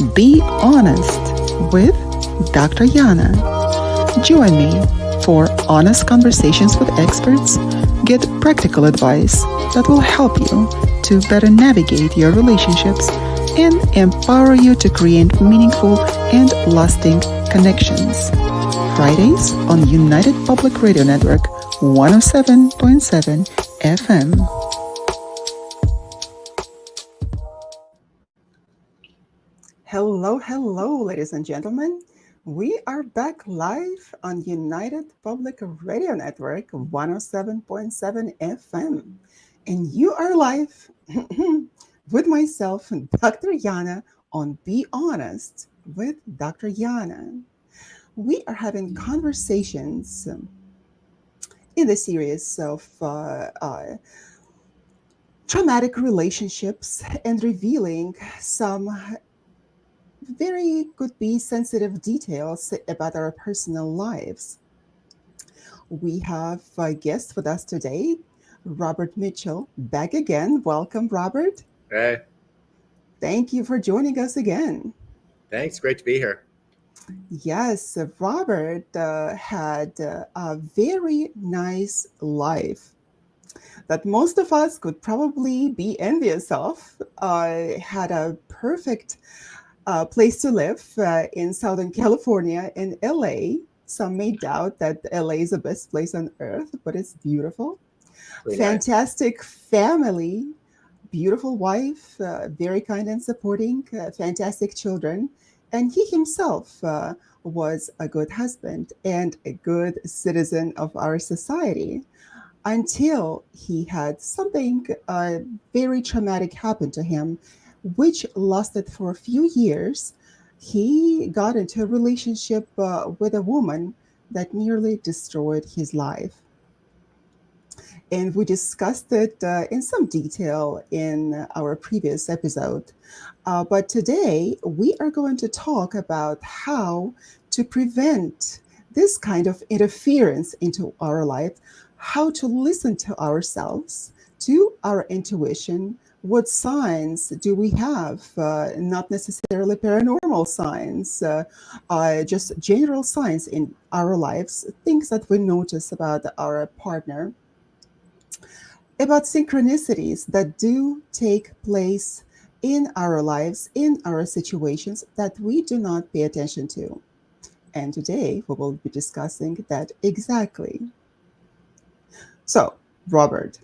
Be Honest with Dr. Yana. Join me for honest conversations with experts, get practical advice that will help you to better navigate your relationships and empower you to create meaningful and lasting connections. Fridays on United Public Radio Network 107.7 FM. Hello, ladies and gentlemen. We are back live on United Public Radio Network 107.7 FM. And you are live with myself, Dr. Yana, on Be Honest with Dr. Yana. We are having conversations in the series of traumatic relationships and revealing some very could be sensitive details about our personal lives. We have a guest with us today, Robert Mitchell, back again. Welcome, Robert. Hey. Thank you for joining us again. Thanks. Great to be here. Yes, Robert had a very nice life that most of us could probably be envious of. Had a perfect place to live in Southern California in LA. Some may doubt that LA is the best place on earth, but it's beautiful. Pretty Fantastic nice. Family, beautiful wife, very kind and supporting, fantastic children. And he himself was a good husband and a good citizen of our society until he had something very traumatic happen to him, which lasted for a few years. He got into a relationship with a woman that nearly destroyed his life. And we discussed it in some detail in our previous episode. But today we are going to talk about how to prevent this kind of interference into our life, how to listen to ourselves, to our intuition. What signs do we have? Not necessarily paranormal signs, just general signs in our lives, things that we notice about our partner, about synchronicities that do take place in our lives, in our situations that we do not pay attention to. And today we will be discussing that exactly. So, Robert,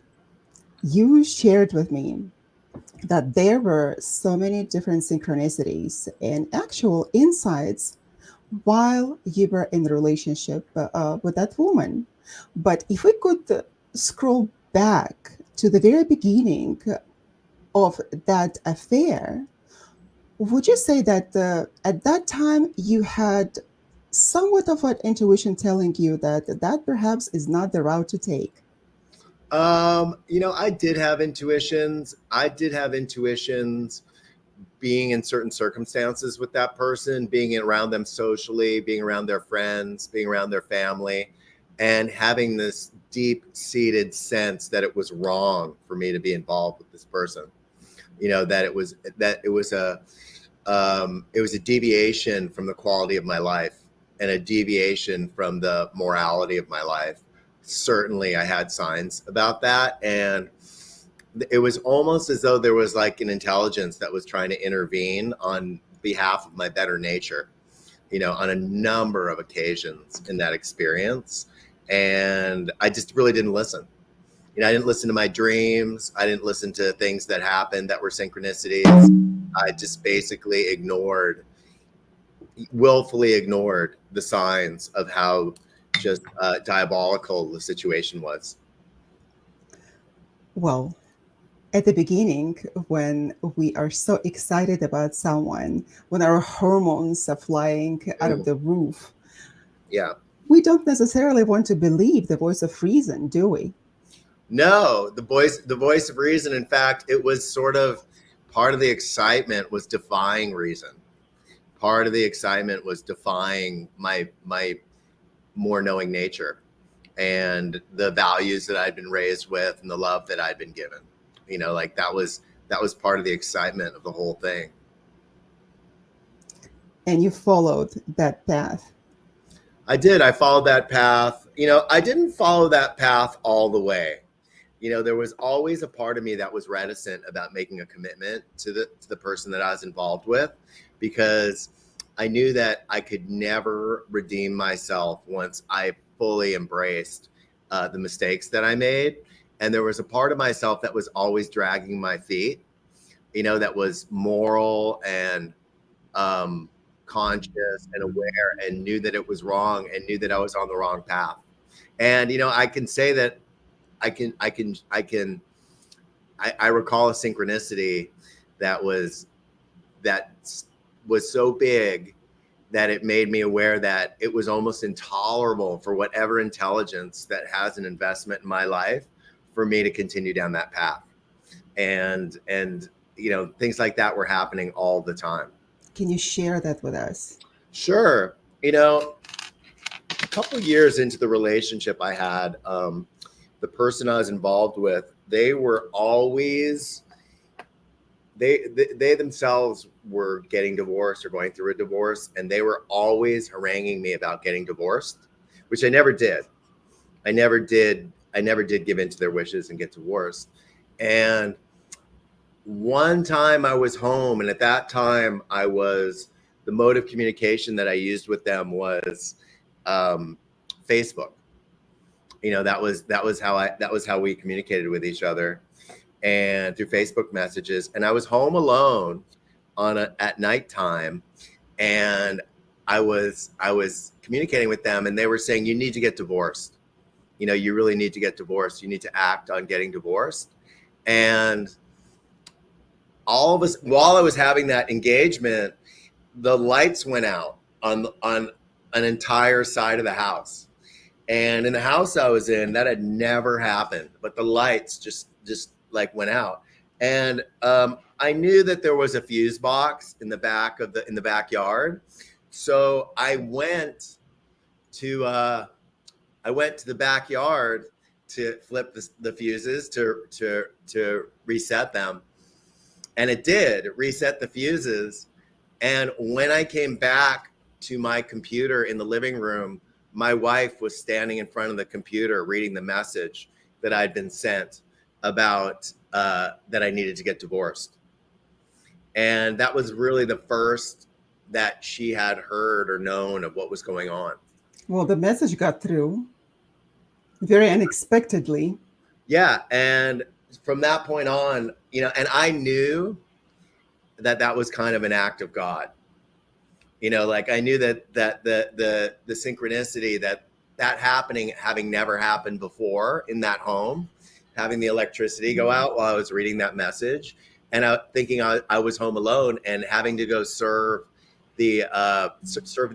you shared with me that there were so many different synchronicities and actual insights while you were in the relationship with that woman. But if we could scroll back to the very beginning of that affair, would you say that at that time you had somewhat of an intuition telling you that that perhaps is not the route to take? I did have intuitions. Being in certain circumstances with that person, being around them socially, being around their friends, being around their family, and having this deep-seated sense that it was wrong for me to be involved with this person. That it was a deviation from the quality of my life and a deviation from the morality of my life. Certainly I had signs about that, and it was almost as though there was like an intelligence that was trying to intervene on behalf of my better nature, on a number of occasions in that experience. And I just really didn't listen. I didn't listen to my dreams. I didn't listen to things that happened that were synchronicities. I just basically willfully ignored the signs of how just diabolical the situation was. Well, at the beginning, when we are so excited about someone, when our hormones are flying out of the roof, yeah, we don't necessarily want to believe the voice of reason, do we? No, the voice of reason. In fact, it was sort of part of the excitement was defying reason. Part of the excitement was defying my more knowing nature and the values that I'd been raised with and the love that I'd been given. That was part of the excitement of the whole thing. And you followed that path. I did. I followed that path. I didn't follow that path all the way. There was always a part of me that was reticent about making a commitment to the person that I was involved with, because I knew that I could never redeem myself once I fully embraced the mistakes that I made. And there was a part of myself that was always dragging my feet, that was moral and conscious and aware, and knew that it was wrong and knew that I was on the wrong path. And, I can say that I recall a synchronicity that was so big that it made me aware that it was almost intolerable for whatever intelligence that has an investment in my life for me to continue down that path. And things like that were happening all the time. Can you share that with us? Sure. A couple of years into the relationship I had, the person I was involved with, they were always, they themselves were getting divorced or going through a divorce, and they were always haranguing me about getting divorced, which I never did. I never did give in to their wishes and get divorced. And one time I was home, and at that time the mode of communication that I used with them was Facebook. That was how we communicated with each other, and through Facebook messages. And I was home alone at nighttime, and I was communicating with them, and they were saying, "You need to get divorced. You really need to get divorced. You need to act on getting divorced." And all of us, while I was having that engagement, the lights went out on an entire side of the house. And in the house I was in, that had never happened, but the lights just like went out. And I knew that there was a fuse box in the backyard. So I went to the backyard to flip the fuses to reset them. And it did. It reset the fuses. And when I came back to my computer in the living room, my wife was standing in front of the computer reading the message that I'd been sent about that I needed to get divorced. And that was really the first that she had heard or known of what was going on. Well, the message got through very unexpectedly. Yeah. And from that point on, and I knew that was kind of an act of God. Like I knew that the synchronicity that happening, having never happened before in that home, having the electricity go out while I was reading that message, and thinking I was home alone and having to go serve the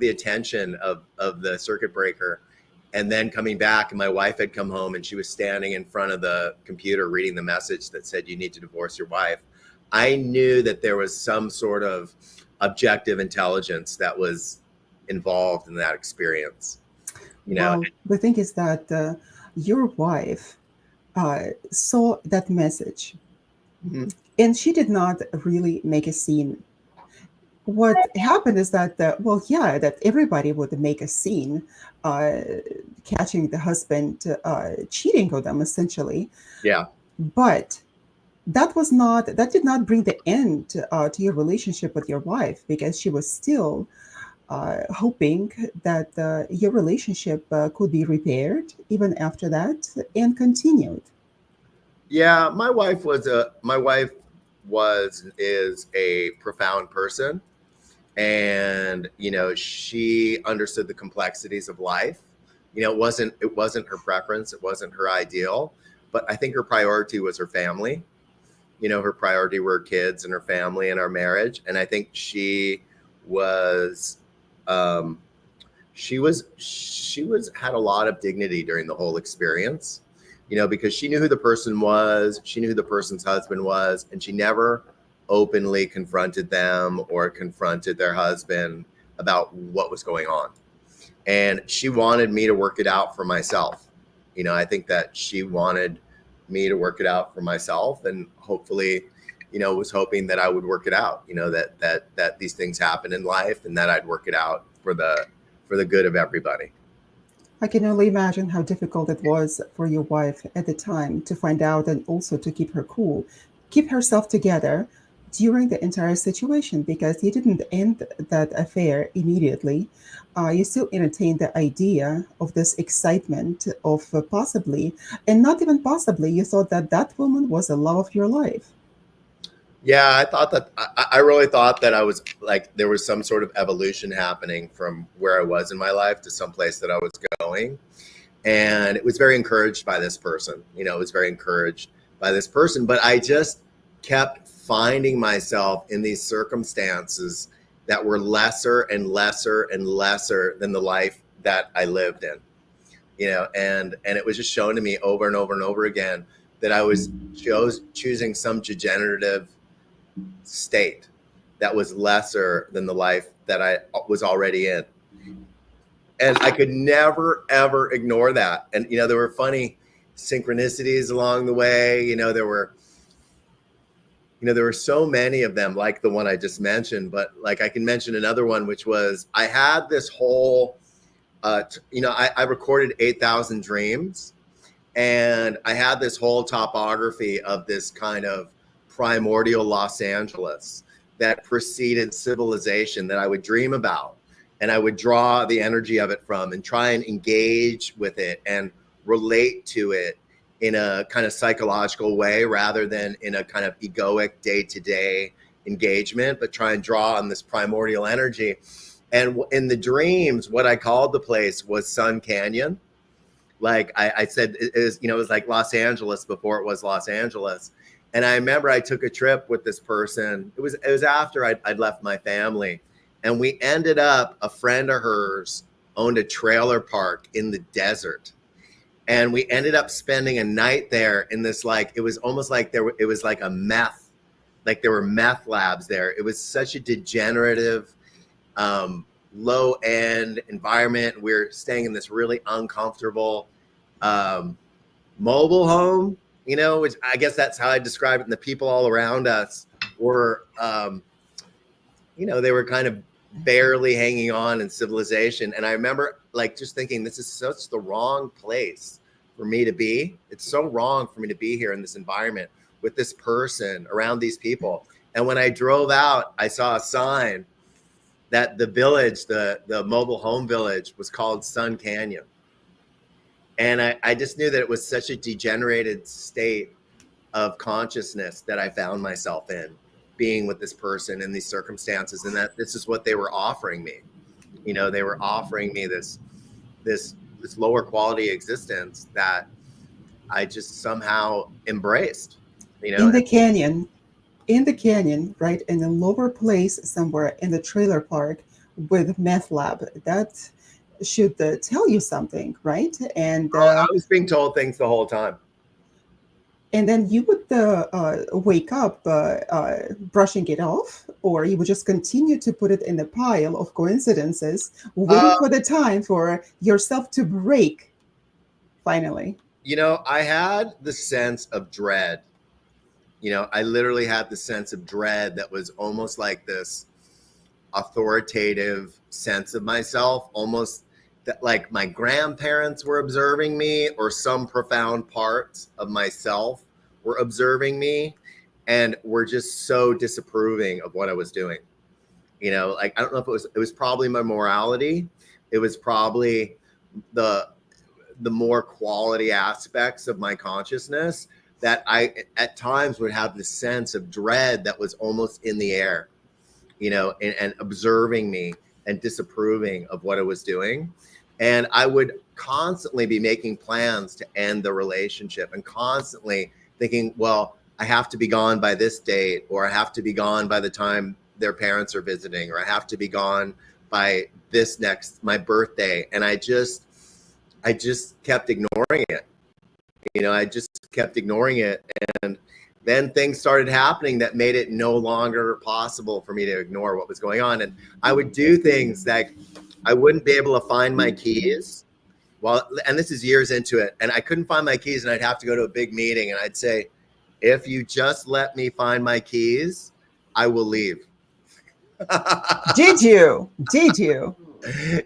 attention of the circuit breaker, and then coming back, and my wife had come home and she was standing in front of the computer reading the message that said, "You need to divorce your wife." I knew that there was some sort of objective intelligence that was involved in that experience. Well, the thing is that your wife saw that message, Mm-hmm. and she did not really make a scene. What happened is that, that everybody would make a scene, catching the husband cheating on them, essentially. Yeah. But that did not bring the end to your relationship with your wife, because she was still hoping that your relationship could be repaired even after that and continued. Yeah, my wife is a profound person, and she understood the complexities of life. It wasn't her preference, it wasn't her ideal, but I think her priority was her family. Her priority were her kids and her family and our marriage. And I think she had a lot of dignity during the whole experience, because she knew who the person was, she knew who the person's husband was, and she never openly confronted them or confronted their husband about what was going on. And she wanted me to work it out for myself. I think that she wanted me to work it out for myself, and hopefully was hoping that I would work it out, that these things happen in life and that I'd work it out for the good of everybody. I can only imagine how difficult it was for your wife at the time to find out and also to keep her cool, keep herself together during the entire situation, because you didn't end that affair immediately. You still entertained the idea of this excitement of possibly, and not even possibly, you thought that that woman was the love of your life. Yeah, I thought that I really thought that I was like there was some sort of evolution happening from where I was in my life to some place that I was going. And it was very encouraged by this person. It was very encouraged by this person. But I just kept finding myself in these circumstances that were lesser and lesser and lesser than the life that I lived in. And it was just shown to me over and over and over again that I was choosing some degenerative state that was lesser than the life that I was already in. And I could never, ever ignore that. And, there were funny synchronicities along the way. There were so many of them, like the one I just mentioned, but like I can mention another one, which was I had this whole, I recorded 8,000 dreams, and I had this whole topography of this kind of primordial Los Angeles that preceded civilization that I would dream about. And I would draw the energy of it from and try and engage with it and relate to it in a kind of psychological way rather than in a kind of egoic day-to-day engagement, but try and draw on this primordial energy. And in the dreams, what I called the place was Sun Canyon. Like I said, it was like Los Angeles before it was Los Angeles. And I remember I took a trip with this person. It was after I'd left my family. And we ended up, a friend of hers owned a trailer park in the desert. And we ended up spending a night there in this, like, it was almost like it was like a meth, like there were meth labs there. It was such a degenerative, low end environment. We were staying in this really uncomfortable mobile home, which I guess that's how I describe it. And the people all around us were, they were kind of barely hanging on in civilization. And I remember like just thinking, this is such the wrong place for me to be. It's so wrong for me to be here in this environment with this person around these people. And when I drove out, I saw a sign that the village, the mobile home village, was called Sun Canyon. And I just knew that it was such a degenerated state of consciousness that I found myself in, being with this person in these circumstances, and that this is what they were offering me. They were offering me this lower quality existence that I just somehow embraced. In the canyon, right, in a lower place somewhere in the trailer park with meth lab. That should tell you something, right? And I was being told things the whole time. And then you would wake up brushing it off, or you would just continue to put it in the pile of coincidences, waiting for the time for yourself to break, finally. I had the sense of dread. I literally had the sense of dread that was almost like this authoritative sense of myself, almost that like my grandparents were observing me, or some profound parts of myself were observing me and were just so disapproving of what I was doing. Like, I don't know if it was probably my morality. It was probably the more quality aspects of my consciousness that I at times would have this sense of dread that was almost in the air, and observing me and disapproving of what I was doing. And I would constantly be making plans to end the relationship and constantly thinking, well, I have to be gone by this date, or I have to be gone by the time their parents are visiting, or I have to be gone by my birthday. And I just kept ignoring it. I just kept ignoring it. And then things started happening that made it no longer possible for me to ignore what was going on. And I would do things like I wouldn't be able to find my keys. And this is years into it. And I couldn't find my keys, and I'd have to go to a big meeting, and I'd say, if you just let me find my keys, I will leave. Did you? Did you?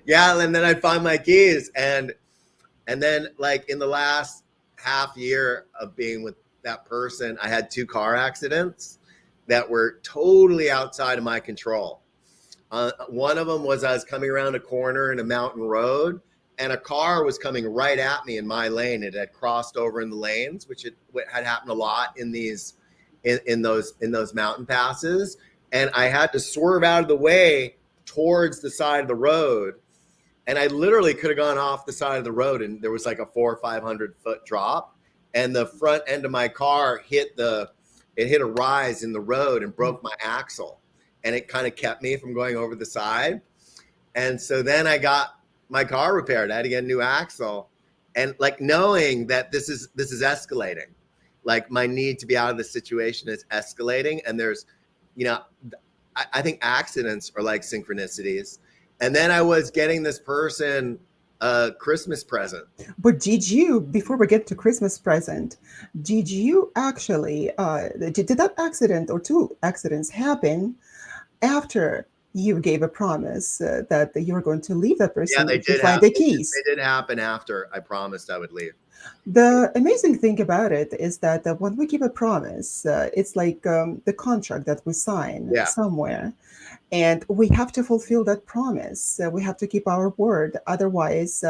Yeah, and then I'd find my keys, and then like in the last half year of being with that person, I had 2 car accidents that were totally outside of my control. One of them was I was coming around a corner in a mountain road, and a car was coming right at me in my lane. It had crossed over in the lanes, which had happened a lot in those mountain passes, and I had to swerve out of the way towards the side of the road. And I literally could have gone off the side of the road, and there was like a 400 or 500 foot drop, and the front end of my car hit a rise in the road and broke my axle, and it kind of kept me from going over the side. And so then I got my car repaired. I had to get a new axle, and like knowing that this is escalating, like my need to be out of the situation is escalating, and there's, you know, I think accidents are like synchronicities. And then I was getting this person a Christmas present. But did you, before we get to Christmas present, did you actually, did that accident or 2 accidents happen after you gave a promise that you were going to leave that Yeah, person they to did find happen. the keys? They did happen after I promised I would leave. The amazing thing about it is that when we give a promise, it's like the contract that we sign Yeah. somewhere, and we have to fulfill that promise. We have to keep our word. Otherwise,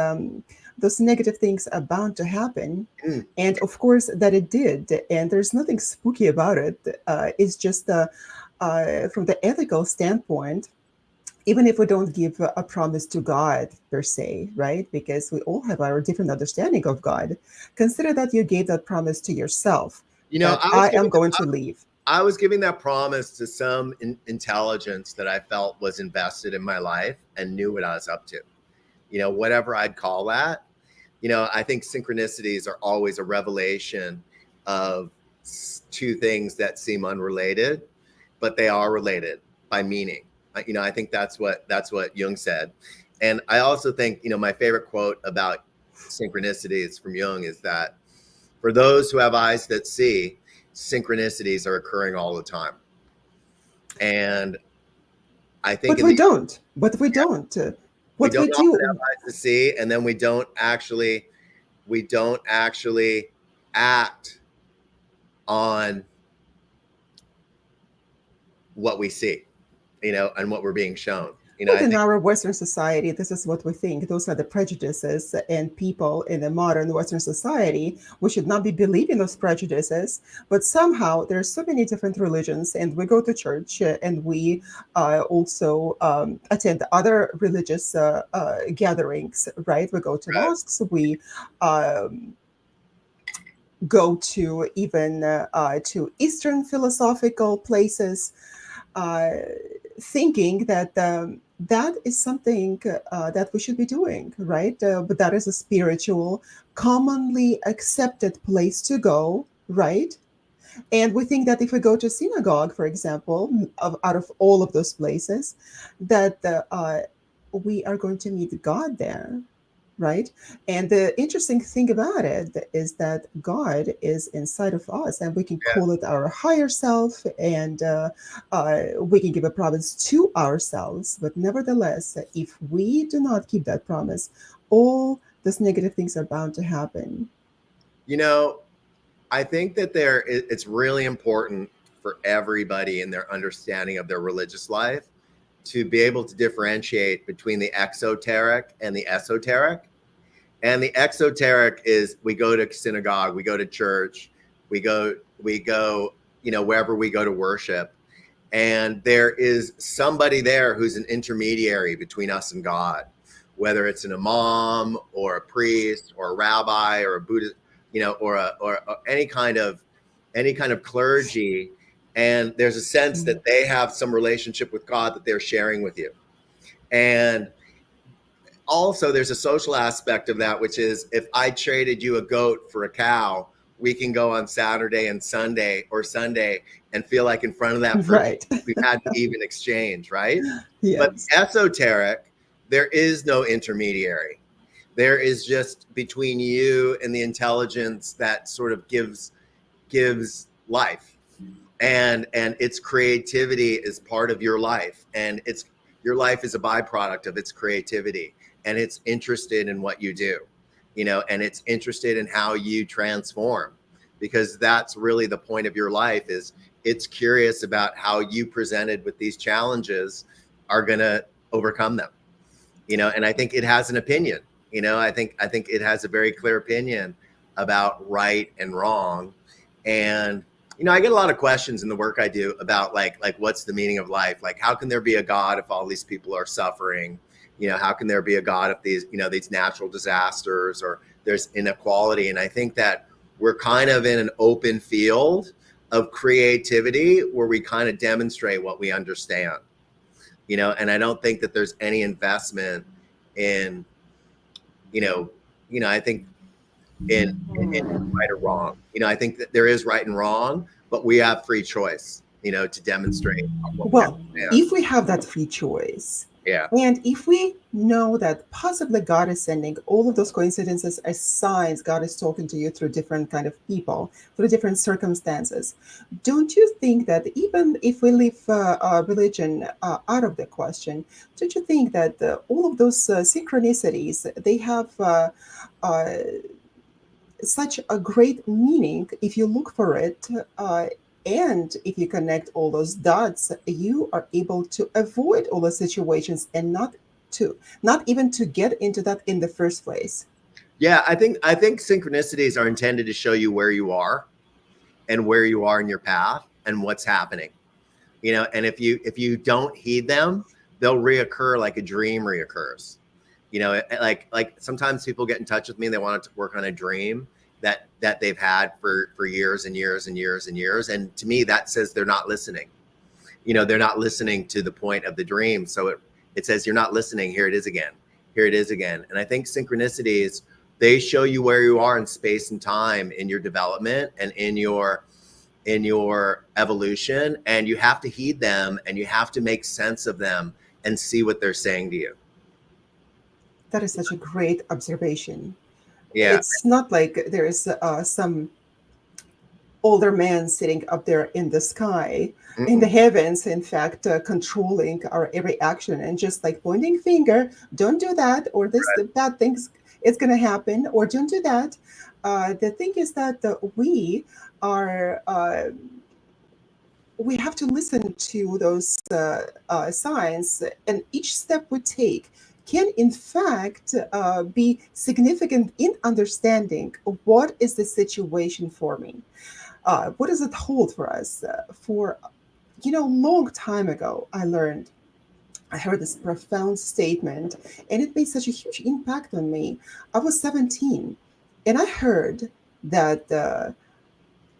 those negative things are bound to happen. Mm. And of course, that it did. And there's nothing spooky about it. It's just from the ethical standpoint, even if we don't give a promise to God per se, right? Because we all have our different understanding of God. Consider that you gave that promise to yourself You know, that I am going to leave. I was giving that promise to some intelligence that I felt was invested in my life and knew what I was up to. You know, whatever I'd call that. You know, I think synchronicities are always a revelation of 2 things that seem unrelated, but they are related by meaning. You know, I think that's what Jung said. And I also think, you know, my favorite quote about synchronicities from Jung is that for those who have eyes that see, synchronicities are occurring all the time. And I think But we don't. But we don't. we What don't we often have do, eyes to see, and then we don't actually act on what we see, you know, and what we're being shown. You know, but I in think, our Western society, this is what we think. Those are the prejudices, and people in the modern Western society, we should not be believing those prejudices. But somehow there are so many different religions, and we go to church and we also attend other religious gatherings, right? We go to right, mosques, we go to even to Eastern philosophical places, uh, thinking that that is something that we should be doing, right? But that is a spiritual, commonly accepted place to go, right? And we think that if we go to synagogue, for example, out of all of those places, that we are going to meet God there, right? And the interesting thing about it is that God is inside of us, and we can yeah. call it our higher self, and we can give a promise to ourselves. But nevertheless, if we do not keep that promise, all those negative things are bound to happen. You know, I think that it's really important for everybody in their understanding of their religious life to be able to differentiate between the exoteric and the esoteric. And the exoteric is we go to synagogue, we go to church, we go, you know, wherever we go to worship. And there is somebody there who's an intermediary between us and God, whether it's an imam or a priest or a rabbi or a Buddhist, you know, or any kind of clergy. And there's a sense that they have some relationship with God that they're sharing with you. And also there's a social aspect of that, which is if I traded you a goat for a cow, we can go on Saturday and Sunday or Sunday and feel like in front of that person Right. we've had an even exchange, right? But Yes. esoteric, there is no intermediary. There is just between you and the intelligence that sort of gives life, and its creativity is part of your life, and your life is a byproduct of its creativity, and it's interested in what you do, and it's interested in how you transform, because that's really the point of your life. Is it's curious about how you presented with these challenges are going to overcome them, and I think it has an opinion. I think it has a very clear opinion about right and wrong. And I get a lot of questions in the work I do about like what's the meaning of life? Like, how can there be a God if all these people are suffering? How can there be a God if these natural disasters, or there's inequality? And I think that we're kind of in an open field of creativity where we kind of demonstrate what we understand, and I don't think that there's any investment in, I think in right or wrong. I think that there is right and wrong, but we have free choice, to demonstrate what we Well, understand. if we have that free choice, Yeah. and if we know that possibly God is sending all of those coincidences as signs, God is talking to you through different kind of people, through different circumstances, don't you think that even if we leave religion out of the question, don't you think that all of those synchronicities, they have uh, such a great meaning if you look for it, and if you connect all those dots, you are able to avoid all the situations and not even to get into that in the first place. Yeah, I think synchronicities are intended to show you where you are and where you are in your path and what's happening. And if you don't heed them, they'll reoccur like a dream reoccurs. Like sometimes people get in touch with me, they want to work on a dream that they've had for years and years and years and years, and to me that says they're not listening. They're not listening to the point of the dream. So it says, you're not listening. Here it is again. Here it is again. And I think synchronicities, they show you where you are in space and time in your development and in your evolution, and you have to heed them and you have to make sense of them and see what they're saying to you. That is such a great observation. Yeah. It's not like there is some older man sitting up there in the sky, in the Mm-mm. heavens, in fact, controlling our every action and just like pointing finger, don't do that, or this the bad things is going to happen, or don't do that. The thing is that are we have to listen to those signs, and each step we take can in fact be significant in understanding what is the situation for me, what does it hold for us? For long time ago, I heard this profound statement, and it made such a huge impact on me. I was 17, and I heard that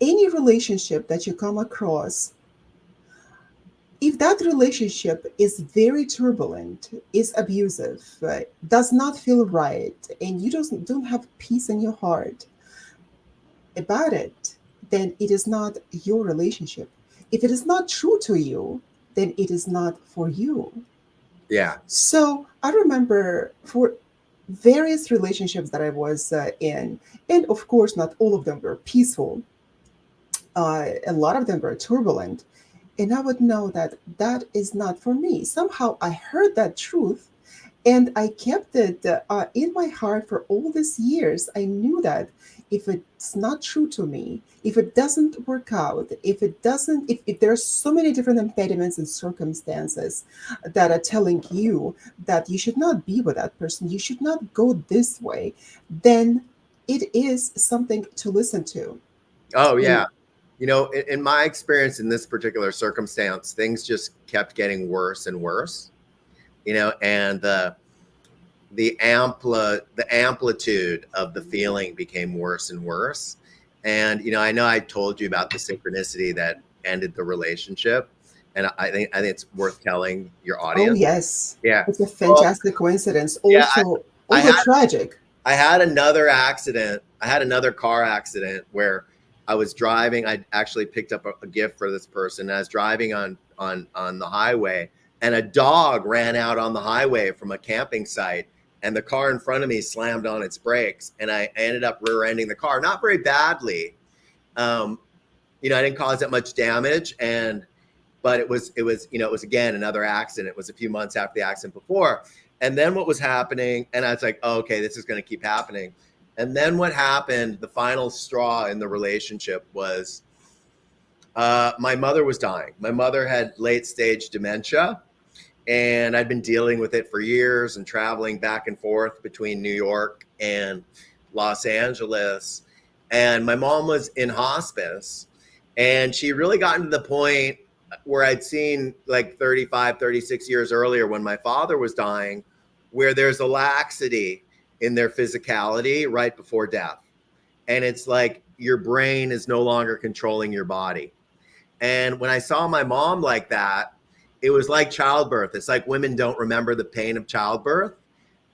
any relationship that you come across, if that relationship is very turbulent, is abusive, does not feel right, and you don't have peace in your heart about it, then it is not your relationship. If it is not true to you, then it is not for you. Yeah. So I remember for various relationships that I was in, and of course, not all of them were peaceful. A lot of them were turbulent. And I would know that that is not for me. Somehow I heard that truth, and I kept it in my heart for all these years. I knew that if it's not true to me, if it doesn't work out, if there's so many different impediments and circumstances that are telling you that you should not be with that person, you should not go this way, then it is something to listen to. Oh And yeah. In my experience in this particular circumstance, things just kept getting worse and worse. And the amplitude of the feeling became worse and worse. And I know I told you about the synchronicity that ended the relationship, and I think it's worth telling your oh audience. yes, Yeah. it's a Well, fantastic coincidence. yeah, Also, I also had tragic. I had another accident. I had another car accident where I was driving. I actually picked up a gift for this person. I was driving on the highway, and a dog ran out on the highway from a camping site, and the car in front of me slammed on its brakes, and I ended up rear-ending the car, not very badly, um, I didn't cause that much damage. But it was, it was again, another accident. It was a few months after the accident before. And then what was happening, and I was like, oh, okay, this is going to keep happening. And then what happened, the final straw in the relationship was my mother was dying. My mother had late stage dementia, and I'd been dealing with it for years and traveling back and forth between New York and Los Angeles. And my mom was in hospice, and she really gotten to the point where I'd seen like 35, 36 years earlier when my father was dying, where there's a laxity in their physicality right before death. And it's like your brain is no longer controlling your body. And when I saw my mom like that, it was like childbirth. It's like women don't remember the pain of childbirth.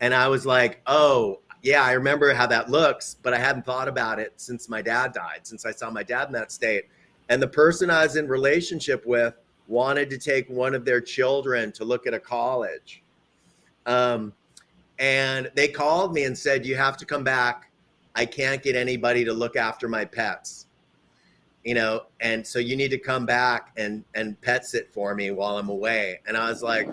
And I was like, oh, yeah, I remember how that looks, but I hadn't thought about it since my dad died, since I saw my dad in that state. And the person I was in relationship with wanted to take one of their children to look at a college. And they called me and said, you have to come back. I can't get anybody to look after my pets, and so you need to come back and pet sit for me while I'm away. And I was like,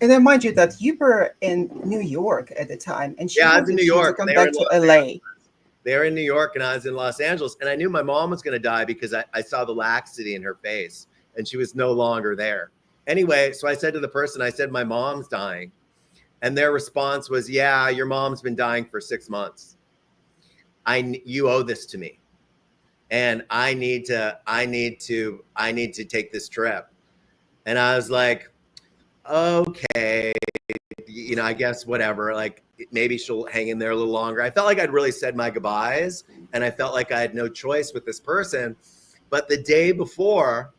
And then mind you that you were in New York at the time, and she yeah, I was in wanted New you to York. come back to LA. They were in New York and I was in Los Angeles, and I knew my mom was going to die because I saw the laxity in her face and she was no longer there. Anyway, so I said to the person, I said, my mom's dying. And their response was, yeah, your mom's been dying for 6 months. You owe this to me. And I need to take this trip. And I was like, okay, I guess whatever, like maybe she'll hang in there a little longer. I felt like I'd really said my goodbyes, and I felt like I had no choice with this person. But the day before,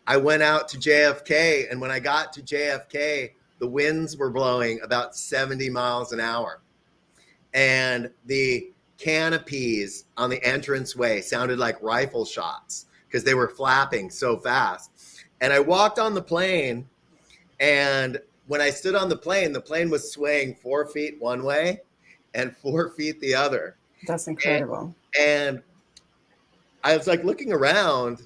I went out to JFK, and when I got to JFK, the winds were blowing about 70 miles an hour. And the canopies on the entranceway sounded like rifle shots because they were flapping so fast. And I walked on the plane, and when I stood on the plane was swaying 4 feet one way and 4 feet the other. That's incredible. And I was like looking around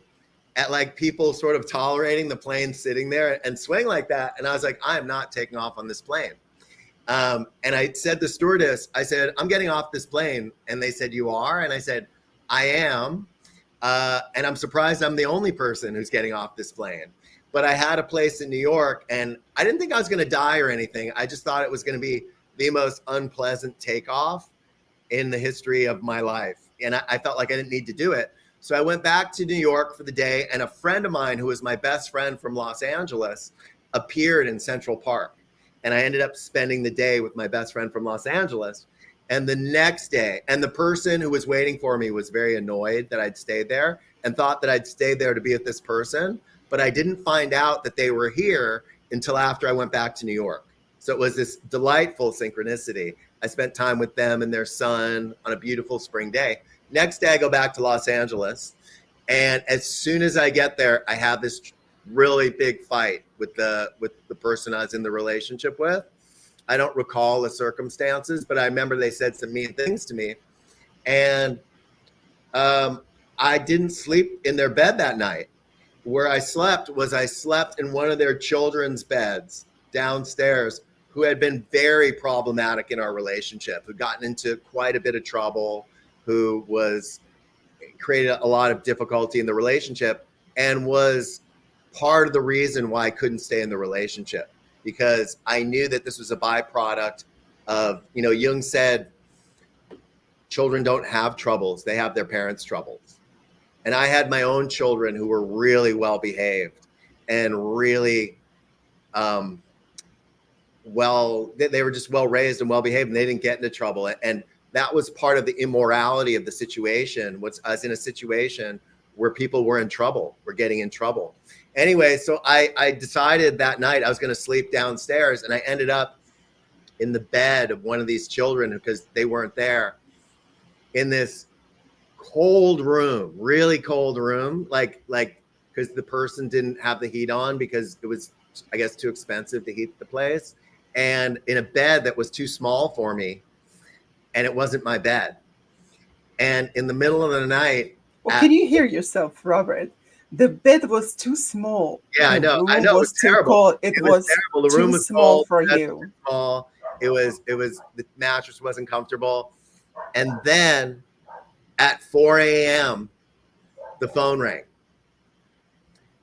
at like people sort of tolerating the plane sitting there and swaying like that. And I was like, I am not taking off on this plane. And I said to the stewardess, I said, I'm getting off this plane. And they said, you are? And I said, I am. And I'm surprised I'm the only person who's getting off this plane. But I had a place in New York, and I didn't think I was going to die or anything. I just thought it was going to be the most unpleasant takeoff in the history of my life. And I felt like I didn't need to do it. So I went back to New York for the day, and a friend of mine who was my best friend from Los Angeles appeared in Central Park. And I ended up spending the day with my best friend from Los Angeles. And the next day, and the person who was waiting for me was very annoyed that I'd stayed there and thought that I'd stayed there to be with this person. But I didn't find out that they were here until after I went back to New York. So it was this delightful synchronicity. I spent time with them and their son on a beautiful spring day. Next day, I go back to Los Angeles. And as soon as I get there, I have this really big fight with the person I was in the relationship with. I don't recall the circumstances, but I remember they said some mean things to me. And I didn't sleep in their bed that night. Where I slept in one of their children's beds downstairs, who had been very problematic in our relationship, who'd gotten into quite a bit of trouble, who created a lot of difficulty in the relationship, and was part of the reason why I couldn't stay in the relationship, because I knew that this was a byproduct of, Jung said, children don't have troubles, they have their parents' troubles. And I had my own children who were really well behaved and really they were just well raised and well behaved, and they didn't get into trouble. And that was part of the immorality of the situation. I was in a situation where people were in trouble, were getting in trouble. Anyway, so I decided that night I was going to sleep downstairs, and I ended up in the bed of one of these children because they weren't there, in this cold room, really cold room, like because the person didn't have the heat on because it was, I guess, too expensive to heat the place, and in a bed that was too small for me, and it wasn't my bed. And in the middle of the night, Oh, At, can you hear yourself, Robert? The bed was too small. yeah, The I room know, it was was too terrible. cold. It It was was terrible. The room too was small cold, for the bed you. was small. It was the mattress wasn't comfortable. And then at 4 a.m., the phone rang.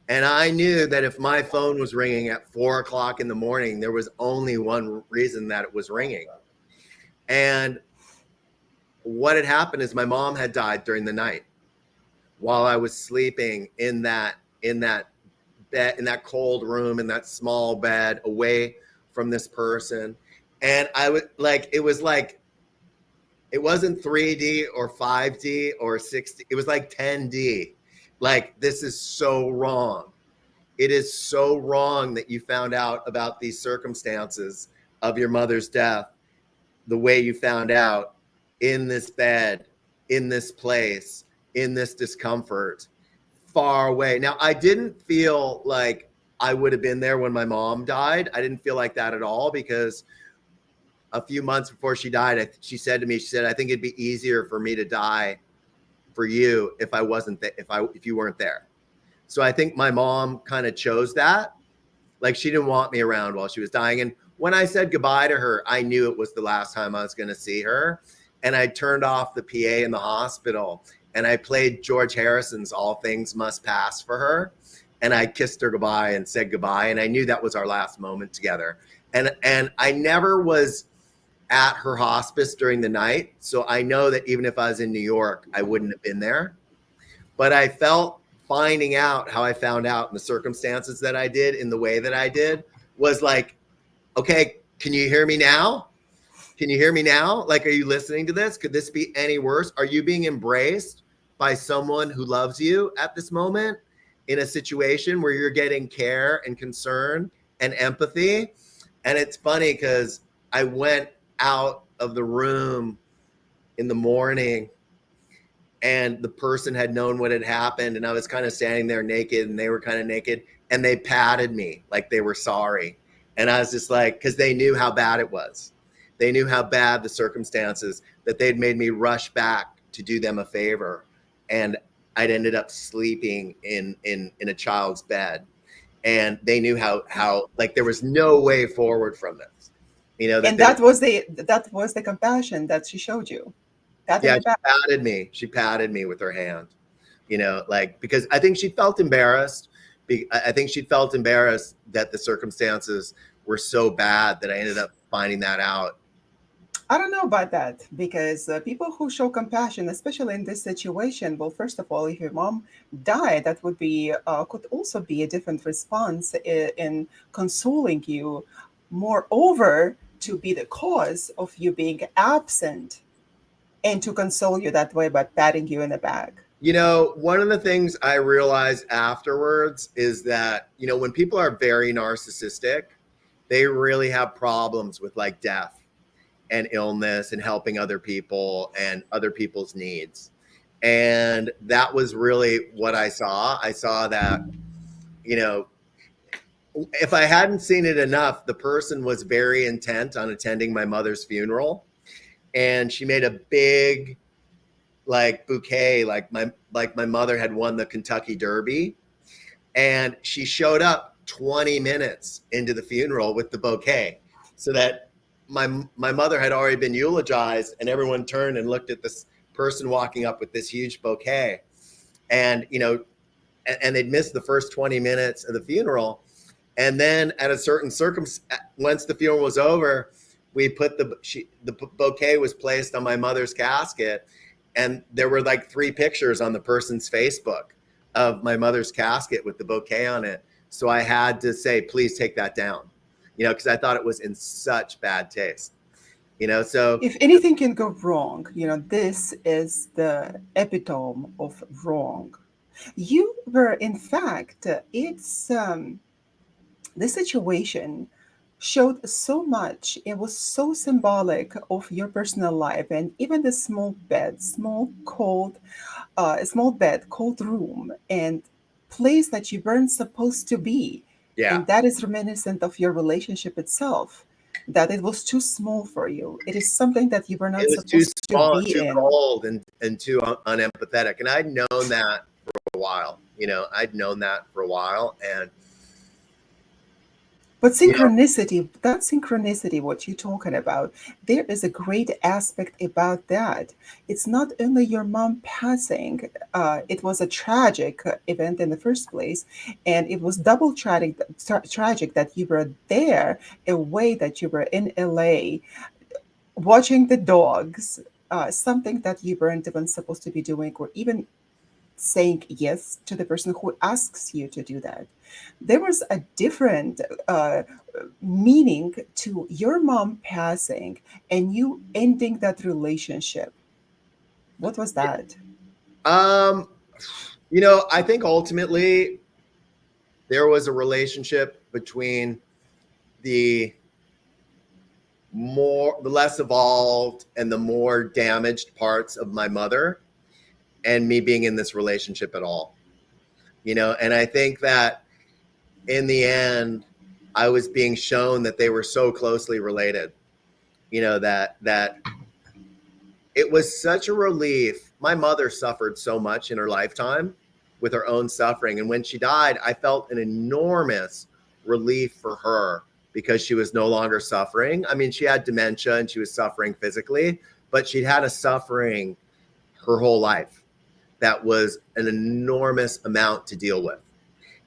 And I knew that if my phone was ringing at 4 o'clock in the morning, there was only one reason that it was ringing. And what had happened is my mom had died during the night while I was sleeping in that bed, in that cold room, in that small bed, away from this person. And I would like, it was like, it wasn't 3D or 5D or 6D. It was like 10D. Like, this is so wrong. It is so wrong that you found out about these circumstances of your mother's death the way you found out, in this bed, in this place, in this discomfort, far away. Now, I didn't feel like I would have been there when my mom died. I didn't feel like that at all, because a few months before she died, she said to me, she said, I think it'd be easier for me to die for you if I wasn't if you weren't there. So I think my mom kind of chose that. Like, she didn't want me around while she was dying. And when I said goodbye to her, I knew it was the last time I was going to see her. And I turned off the PA in the hospital and I played George Harrison's All Things Must Pass for her. And I kissed her goodbye and said goodbye. And I knew that was our last moment together. And I never was at her hospice during the night. So I know that even if I was in New York, I wouldn't have been there. But I felt, finding out how I found out in the circumstances that I did, in the way that I did, was like, okay, can you hear me now? Can you hear me now? Like, are you listening to this? Could this be any worse? Are you being embraced by someone who loves you at this moment, in a situation where you're getting care and concern and empathy? And it's funny because I went out of the room in the morning and the person had known what had happened, and I was kind of standing there naked and they were kind of naked, and they patted me like they were sorry. And I was just like, because they knew how bad it was. They knew how bad the circumstances, that they'd made me rush back to do them a favor. And I'd ended up sleeping in a child's bed. And they knew how like there was no way forward from this. That And there. that was the compassion that she showed you. Patting Yeah, you she back. patted me. She patted me with her hand, like, because I think she felt embarrassed. I think she felt embarrassed that the circumstances were so bad that I ended up finding that out. I don't know about that because people who show compassion, especially in this situation, well, first of all, if your mom died, that would be could also be a different response in consoling you. Moreover, to be the cause of you being absent and to console you that way by patting you in the back. One of the things I realized afterwards is that, when people are very narcissistic, they really have problems with like death and illness and helping other people and other people's needs. And that was really what I saw. I saw that, you know, if I hadn't seen it enough, the person was very intent on attending my mother's funeral. And she made a big like bouquet, like my mother had won the Kentucky Derby. And she showed up 20 minutes into the funeral with the bouquet, so that my mother had already been eulogized, and everyone turned and looked at this person walking up with this huge bouquet. And and they'd missed the first 20 minutes of the funeral. And then at a certain once the funeral was over, we put the bouquet was placed on my mother's casket, and there were like 3 pictures on the person's Facebook of my mother's casket with the bouquet on it. So I had to say, please take that down, because I thought it was in such bad taste, so. If anything can go wrong, this is the epitome of wrong. You were, in fact, it's the situation showed so much. It was so symbolic of your personal life, and even the small bed, small bed, cold room, and place that you weren't supposed to be, Yeah. and that is reminiscent of your relationship itself. that it was too small for you. It is something that you were It not was too supposed to small, be too in. cold, and too unempathetic. And I'd known that for a while. I'd known that for a while, and But you know, synchronicity, that synchronicity, what you're talking about, there is a great aspect about that. It's not only your mom passing, it was a tragic event in the first place, and it was double tragic that you were there, a way that you were in LA watching the dogs, something that you weren't even supposed to be doing, or even saying yes to the person who asks you to do that. There was a different meaning to your mom passing and you ending that relationship. What was that? um, I think ultimately there was a relationship between the the less evolved and the more damaged parts of my mother and me being in this relationship at all. And I think that in the end, I was being shown that they were so closely related, that it was such a relief. My mother suffered so much in her lifetime with her own suffering. And when she died, I felt an enormous relief for her because she was no longer suffering. I mean, she had dementia and she was suffering physically, but she'd had a suffering her whole life that was an enormous amount to deal with.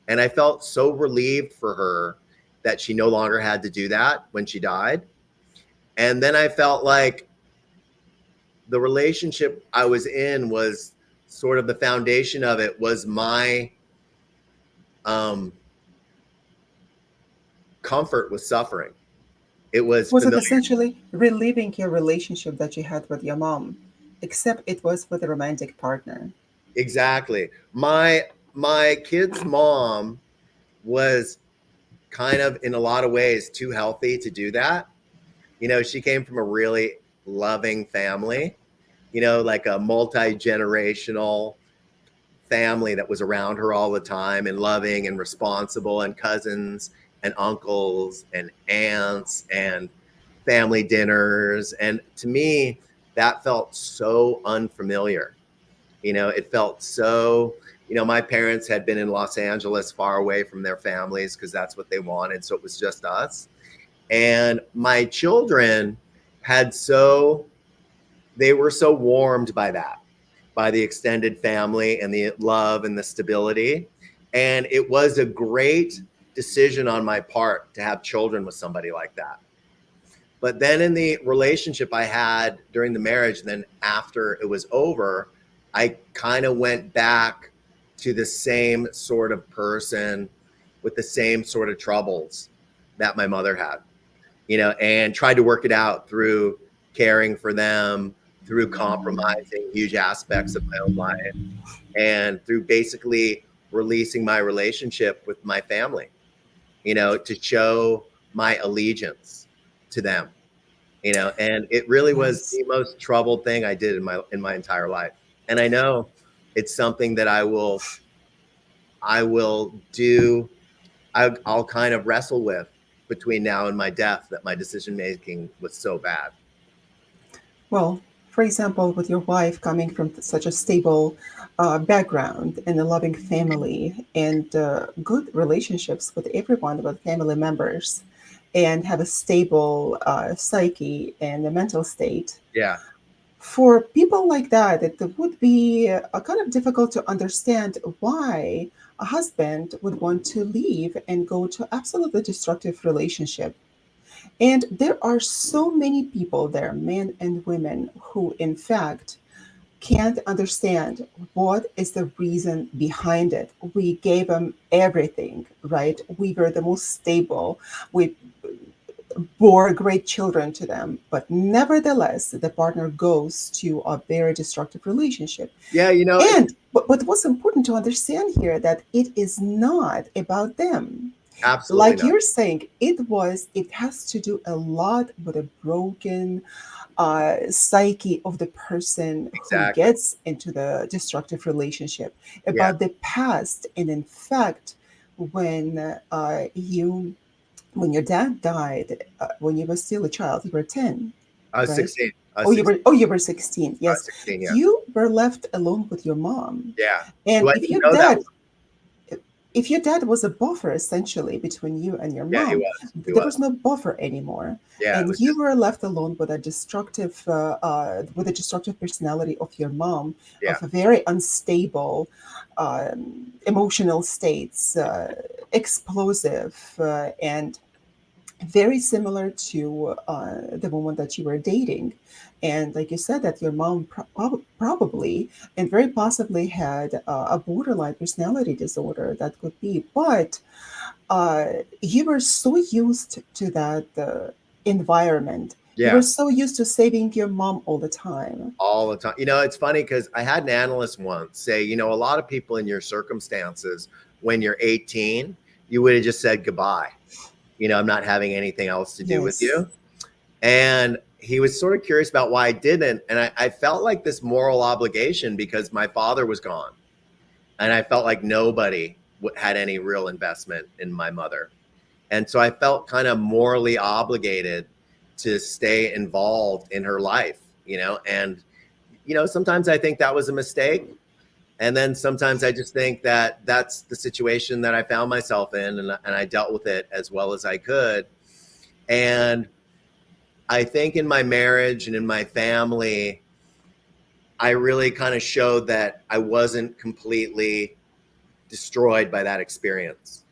And I felt so relieved for her that she no longer had to do that when she died. And then I felt like the relationship I was in was sort of the foundation of it was my um, comfort with suffering. It was Was it familiar. essentially reliving your relationship that you had with your mom, except it was with a romantic partner? Exactly. My kid's mom was kind of in a lot of ways too healthy to do that. She came from a really loving family, like a multi-generational family that was around her all the time and loving and responsible, and cousins and uncles and aunts and family dinners. And to me, that felt so unfamiliar. It felt so, my parents had been in Los Angeles far away from their families because that's what they wanted. So it was just us. And my children had they were so warmed by that, by the extended family and the love and the stability. And it was a great decision on my part to have children with somebody like that. But then in the relationship I had during the marriage, and then after it was over, I kind of went back to the same sort of person with the same sort of troubles that my mother had, and tried to work it out through caring for them, through compromising huge aspects of my own life, and through basically releasing my relationship with my family, to show my allegiance to them, and it really was Yes. the most troubled thing I did in my entire life. And I know it's something that I will do. I'll kind of wrestle with between now and my death, that my decision making was so bad. Well, for example, with your wife coming from such a stable background and a loving family and good relationships with everyone, with family members, and have a stable psyche and a mental state, Yeah. for people like that, it would be kind of difficult to understand why a husband would want to leave and go to absolutely destructive relationship. And there are so many people there, men and women, who in fact can't understand what is the reason behind it. We gave them everything, right? We were the most stable. We bore great children to them, but nevertheless, the partner goes to a very destructive relationship. Yeah, it's And but what's important to understand here that it is not about them. absolutely Like not. you're saying, it has to do a lot with a broken psyche of the person who Exactly. gets into the destructive relationship, Yeah. about the past. And in fact, when you when your dad died, when you were still a child, you were 10, I was right? 16. I Oh, was 16. you were 16. I Yes. was 16. Yeah. You were left alone with your mom. Yeah. And Well, I didn't know that. if your dad was a buffer essentially between you and your Yeah, he mom, was. He there was. was no buffer anymore, Yeah, it and was you just, were left alone with a destructive personality of your mom, yeah. of a very unstable emotional states, explosive, and very similar to the woman that you were dating. And like you said, that your mom probably and very possibly had a borderline personality disorder that could be. But uh, you were so used to that environment. You were Yeah. so used to saving your mom all the time. All the time. It's funny because I had an analyst once say, a lot of people in your circumstances, when you're 18, you would have just said goodbye. I'm not having anything else to do with Yes. you. And he was sort of curious about why I didn't. And I felt like this moral obligation because my father was gone. And I felt like nobody had any real investment in my mother. And so I felt kind of morally obligated to stay involved in her life, and sometimes I think that was a mistake. And then sometimes I just think that that's the situation that I found myself in, and I dealt with it as well as I could. And I think in my marriage and in my family, I really kind of showed that I wasn't completely destroyed by that experience.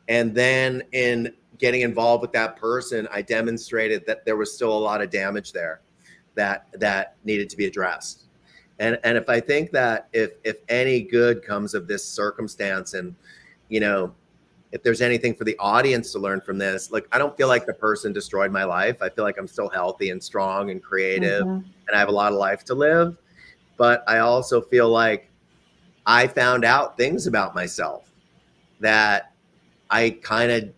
And then in getting involved with that person, I demonstrated that there was still a lot of damage there that needed to be addressed. And if I think that if any good comes of this circumstance, and you know if there's anything for the audience to learn from this, like, I don't feel like the person destroyed my life. I feel like I'm still healthy and strong and creative, Mm-hmm. and I have a lot of life to live. But I also feel like I found out things about myself that I kind of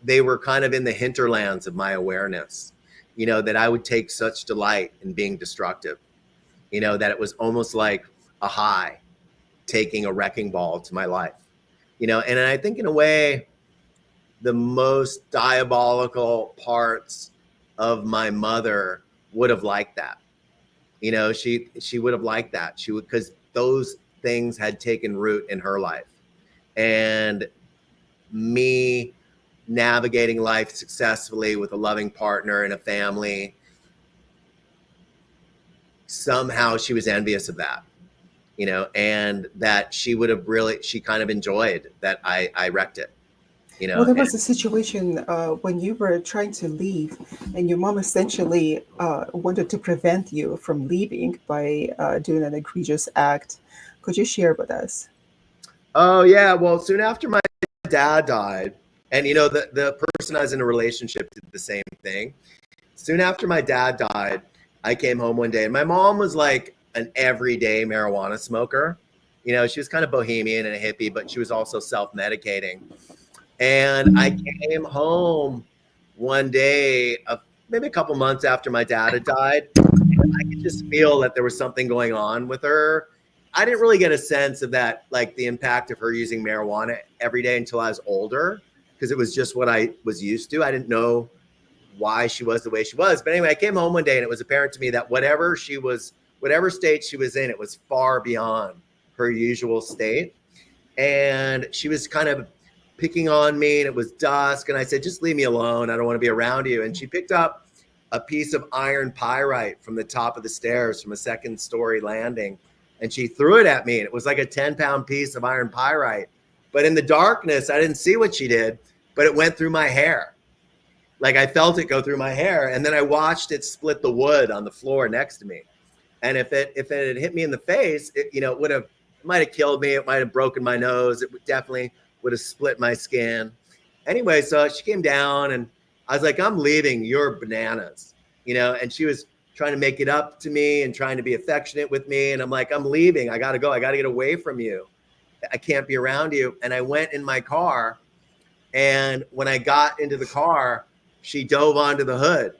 they were kind of in the hinterlands of my awareness, that I would take such delight in being destructive, that it was almost like a high taking a wrecking ball to my life, and I think in a way, the most diabolical parts of my mother would have liked that. She would have liked that. She would, because those things had taken root in her life. And me navigating life successfully with a loving partner and a family, somehow she was envious of that, and that she kind of enjoyed that I wrecked it, Well, there and was a situation when you were trying to leave, and your mom essentially wanted to prevent you from leaving by doing an egregious act. Could you share with us? oh yeah, well, soon after my dad died, and the person I was in a relationship did the same thing. Soon after my dad died, I came home one day, and my mom was like an everyday marijuana smoker. She was kind of bohemian and a hippie, but she was also self-medicating. And I came home one day, maybe a couple months after my dad had died. I could just feel that there was something going on with her. I didn't really get a sense of that, like the impact of her using marijuana every day until I was older, because it was just what I was used to. I didn't know why she was the way she was. But anyway, I came home one day and it was apparent to me that whatever state she was in, it was far beyond her usual state. And she was kind of picking on me, and it was dusk. And I said, just leave me alone. I don't want to be around you. And she picked up a piece of iron pyrite from the top of the stairs from a second story landing, and she threw it at me. And it was like a 10-pound piece of iron pyrite. But in the darkness, I didn't see what she did, but it went through my hair. Like, I felt it go through my hair, and then I watched it split the wood on the floor next to me. And if it had hit me in the face, it might have killed me. It might have broken my nose. Definitely would have split my skin. Anyway, so she came down, and I was like, I'm leaving. You're bananas, And she was trying to make it up to me and trying to be affectionate with me. And I'm like, I'm leaving. I got to go. I got to get away from you. I can't be around you. And I went in my car, and when I got into the car, she dove onto the hood,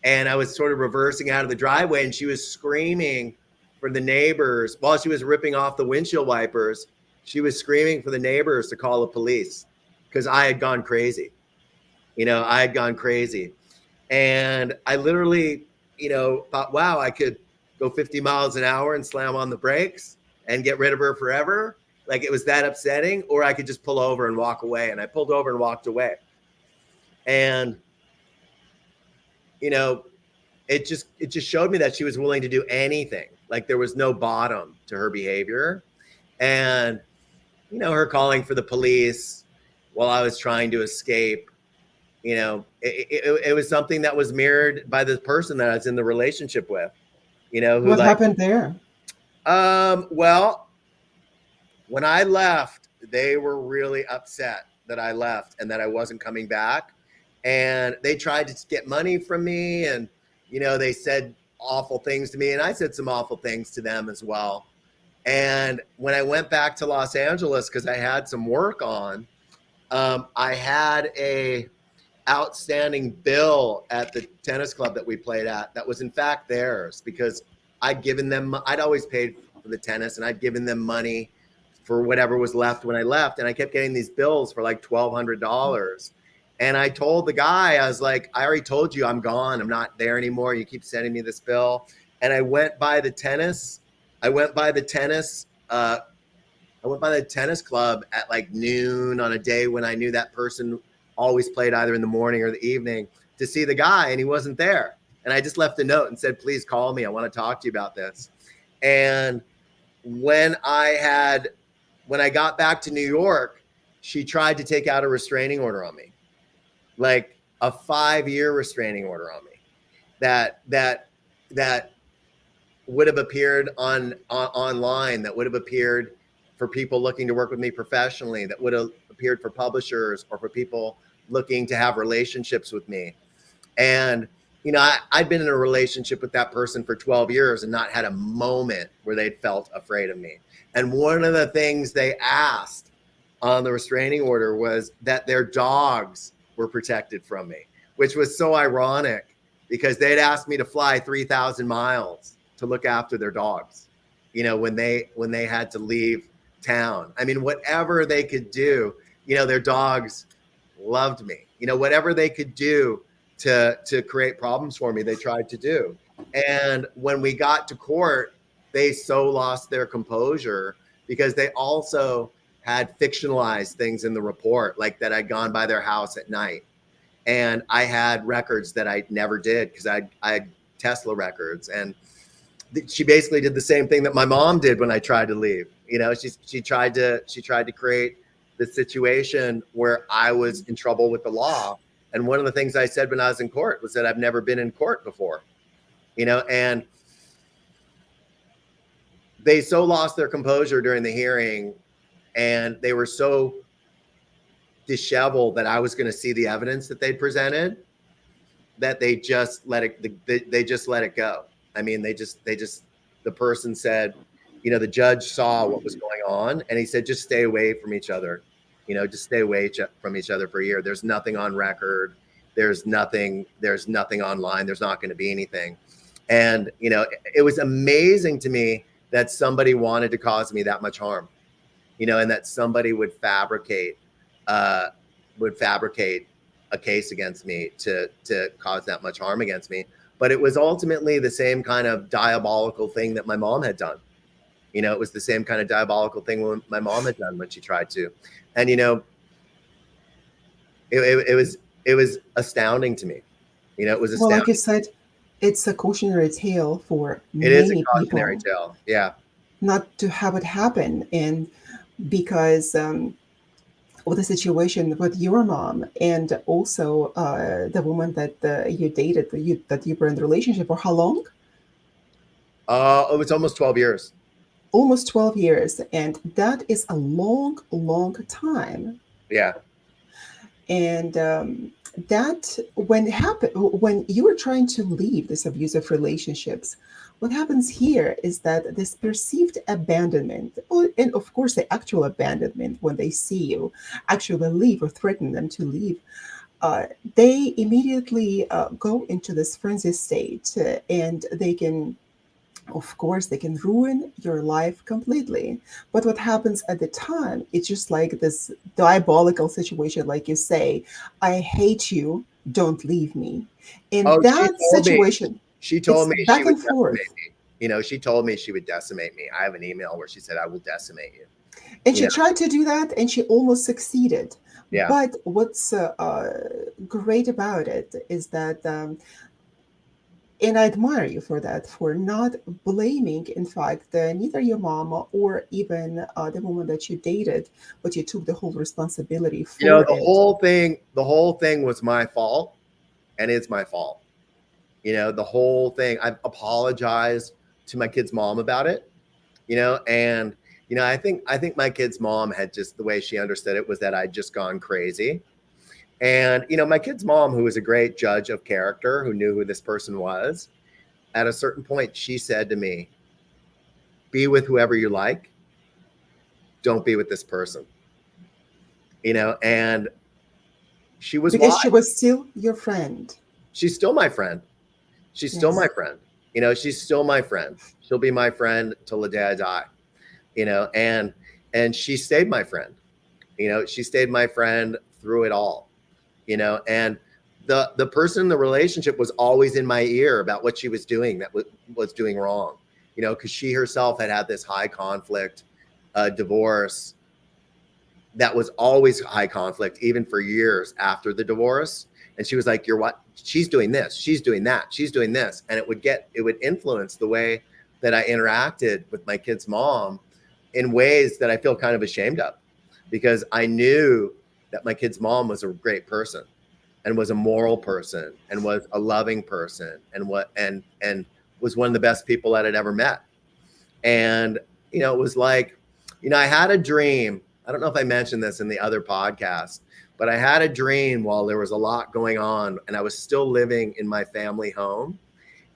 and I was sort of reversing out of the driveway, and she was screaming for the neighbors while she was ripping off the windshield wipers. She was screaming for the neighbors to call the police because I had gone crazy. I had gone crazy. And I literally, thought, wow, I could go 50 miles an hour and slam on the brakes and get rid of her forever. Like, it was that upsetting, or I could just pull over and walk away. And I pulled over and walked away. And, you know, it just showed me that she was willing to do anything. Like, there was no bottom to her behavior. And, her calling for the police while I was trying to escape, it was something that was mirrored by the person that I was in the relationship with, who, What like, happened there? well, when I left, they were really upset that I left and that I wasn't coming back. And they tried to get money from me, and, they said awful things to me, and I said some awful things to them as well. And when I went back to Los Angeles, because I had some work on, I had a outstanding bill at the tennis club that we played at that was in fact theirs, because I'd always paid for the tennis, and I'd given them money for whatever was left when I left. And I kept getting these bills for like $1,200. And I told the guy, I was like, I already told you I'm gone. I'm not there anymore. You keep sending me this bill. And I went by the tennis. I went by the tennis club at like noon on a day when I knew that person always played either in the morning or the evening, to see the guy, and he wasn't there. And I just left a note and said, please call me. I want to talk to you about this. And when I got back to New York, she tried to take out a restraining order on me, like a 5-year restraining order on me that would have appeared online, that would have appeared for people looking to work with me professionally, that would have appeared for publishers or for people looking to have relationships with me. And, I'd been in a relationship with that person for 12 years and not had a moment where they'd felt afraid of me. And one of the things they asked on the restraining order was that their dogs were protected from me, which was so ironic, because they'd asked me to fly 3,000 miles to look after their dogs, when they had to leave town. I mean, whatever they could do, their dogs loved me. Whatever they could do to create problems for me, they tried to do. And when we got to court, they so lost their composure, because they also had fictionalized things in the report, like that I'd gone by their house at night. And I had records that I never did, because I had Tesla records. And she basically did the same thing that my mom did when I tried to leave. She tried to create the situation where I was in trouble with the law. And one of the things I said when I was in court was that I've never been in court before, and they so lost their composure during the hearing, and they were so disheveled that I was going to see the evidence that they presented, that they just let it go. I mean, the person said, the judge saw what was going on, and he said, just stay away from each other. Just stay away from each other for a year. There's nothing on record. There's nothing online. There's not going to be anything. And, it was amazing to me that somebody wanted to cause me that much harm, and that somebody would fabricate a case against me to cause that much harm against me. But it was ultimately the same kind of diabolical thing that my mom had done. It was the same kind of diabolical thing when my mom had done when she tried to. And, it was astounding to me. It was Well, like you astounding. said, it's a cautionary tale for It is a many cautionary people tale. Yeah. not to have it happen. And because of the situation with your mom, and also the woman that you dated, that you were in the relationship for how long? It was almost 12 years. Almost 12 years. And that is a long, long time. Yeah. And that when you were trying to leave this abusive relationships, what happens here is that this perceived abandonment, and of course the actual abandonment, when they see you actually leave or threaten them to leave, they immediately go into this frenzy state, and they can Of course, they can ruin your life completely. But what happens at the time, it's just like this diabolical situation, like you say, I hate you, don't leave me. In Oh, that situation, she it's told me she back would and forth. decimate me. You know, she told me she would decimate me. I have an email where she said, I will decimate you. And You she know, tried to do that and she almost succeeded. yeah. But what's great about it is that and I admire you for that, for not blaming, in fact, neither your mama or even the woman that you dated, but you took the whole responsibility You know, for it. the whole thing was my fault and it's my fault. You know, the whole thing, I've apologized to my kid's mom about it, you know, and, you know, I think my kid's mom had just the way she understood it was that I'd just gone crazy. And, you know, my kid's mom, who was a great judge of character, who knew who this person was, at a certain point, she said to me, be with whoever you like, don't be with this person, you know, and she was Because she wise. was still your friend. She's still my friend. She's still my Yes. friend. You know, she's still my friend. She'll be my friend till the day I die, you know, and she stayed my friend. You know, she stayed my friend through it all, you know, and the person in the relationship was always in my ear about what she was doing that was doing wrong, you know, because she herself had had this high conflict divorce that was always high conflict, even for years after the divorce. And she was like, "You're what? She's doing this. She's doing that. She's doing this," and it would influence the way that I interacted with my kid's mom in ways that I feel kind of ashamed of, because I knew that my kid's mom was a great person and was a moral person and was a loving person and was one of the best people that I'd ever met. And, you know, it was like, you know, I had a dream. I don't know if I mentioned this in the other podcast, but I had a dream while there was a lot going on and I was still living in my family home.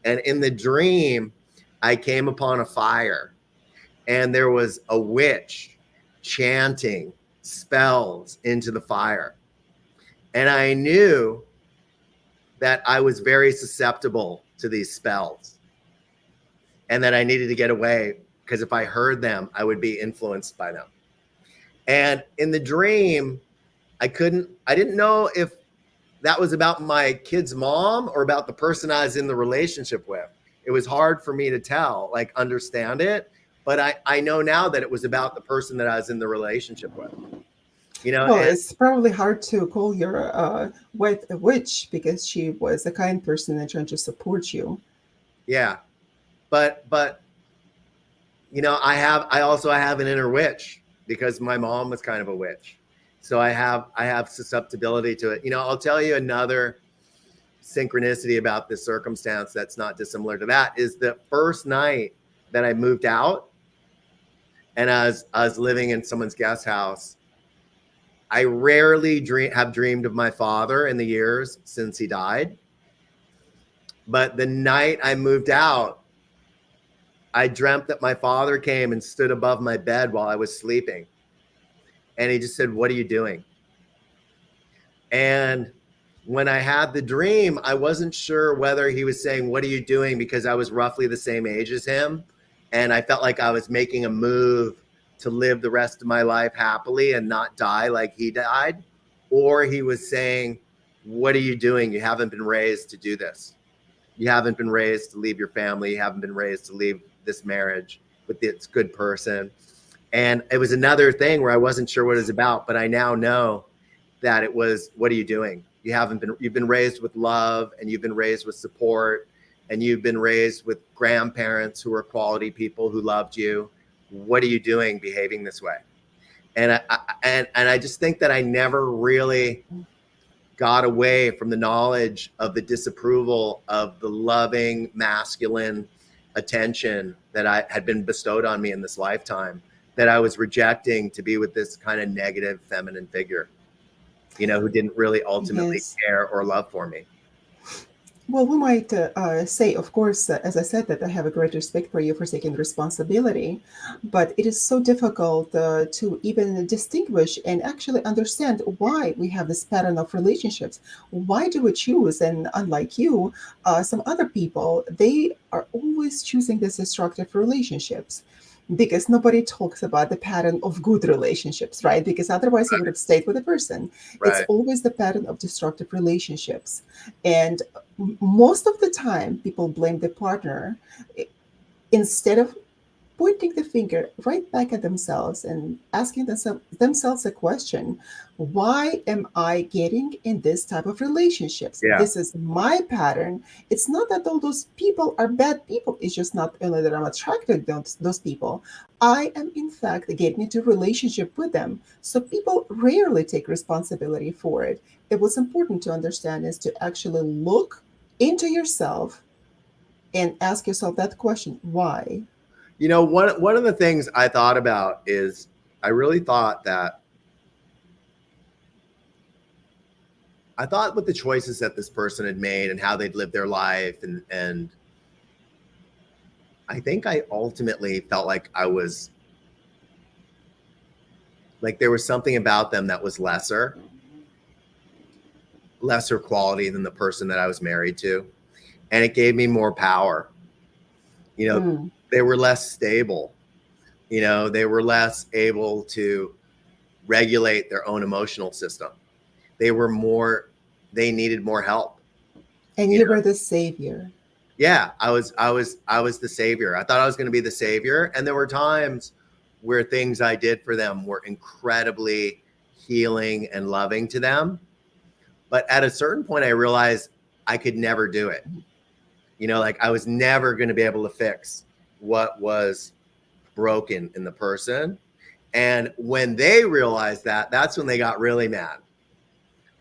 And in the dream, I came upon a fire and there was a witch chanting spells into the fire. And I knew that I was very susceptible to these spells and that I needed to get away because if I heard them, I would be influenced by them. And in the dream, I didn't know if that was about my kid's mom or about the person I was in the relationship with. It was hard for me to tell, like understand it. But I know now that it was about the person that I was in the relationship with, you know, Well, and it's probably hard to call your wife a witch because she was a kind person and trying to support you. yeah, but you know, I have an inner witch because my mom was kind of a witch. So I have susceptibility to it. You know, I'll tell you another synchronicity about this circumstance that's not dissimilar to that is the first night that I moved out and I was living in someone's guest house. I rarely have dreamed of my father in the years since he died. But the night I moved out, I dreamt that my father came and stood above my bed while I was sleeping. And he just said, "What are you doing?" And when I had the dream, I wasn't sure whether he was saying, "What are you doing?" because I was roughly the same age as him. And I felt like I was making a move to live the rest of my life happily and not die like he died. Or he was saying, "What are you doing? You haven't been raised to do this. You haven't been raised to leave your family. You haven't been raised to leave this marriage with this good person." And it was another thing where I wasn't sure what it was about, but I now know that it was, what are you doing? You've been raised with love and you've been raised with support and you've been raised with grandparents who are quality people who loved you. What are you doing behaving this way? And I just think that I never really got away from the knowledge of the disapproval of the loving masculine attention that I had been bestowed on me in this lifetime that I was rejecting to be with this kind of negative feminine figure, you know, who didn't really ultimately Yes. care or love for me. Well, we might say, of course, as I said, that I have a great respect for you for taking responsibility, but it is so difficult to even distinguish and actually understand why we have this pattern of relationships. Why do we choose? And unlike you, some other people, they are always choosing these destructive relationships because nobody talks about the pattern of good relationships, right? Because otherwise you would have stayed with the person. It's Right. always the pattern of destructive relationships. And most of the time, people blame the partner instead of pointing the finger right back at themselves and asking themselves a question: why am I getting in this type of relationships? Yeah. This is my pattern. It's not that all those people are bad people, it's just not only that I'm attracted to those people, I am in fact getting into relationship with them. So people rarely take responsibility for it. It was important to understand is to actually look into yourself and ask yourself that question: why? One of the things I thought about is I really thought that I thought with the choices that this person had made and how they'd lived their life, and I think I ultimately felt like I was like there was something about them that was lesser quality than the person that I was married to, and it gave me more power. You know, Mm. they were less stable. They were less able to regulate their own emotional system. They were more they needed more help. And You you know, were the savior. yeah, I was the savior. I thought I was going to be the savior, and there were times where things I did for them were incredibly healing and loving to them. But at a certain point, I realized I could never do it. Like I was never going to be able to fix what was broken in the person. And when they realized that, that's when they got really mad,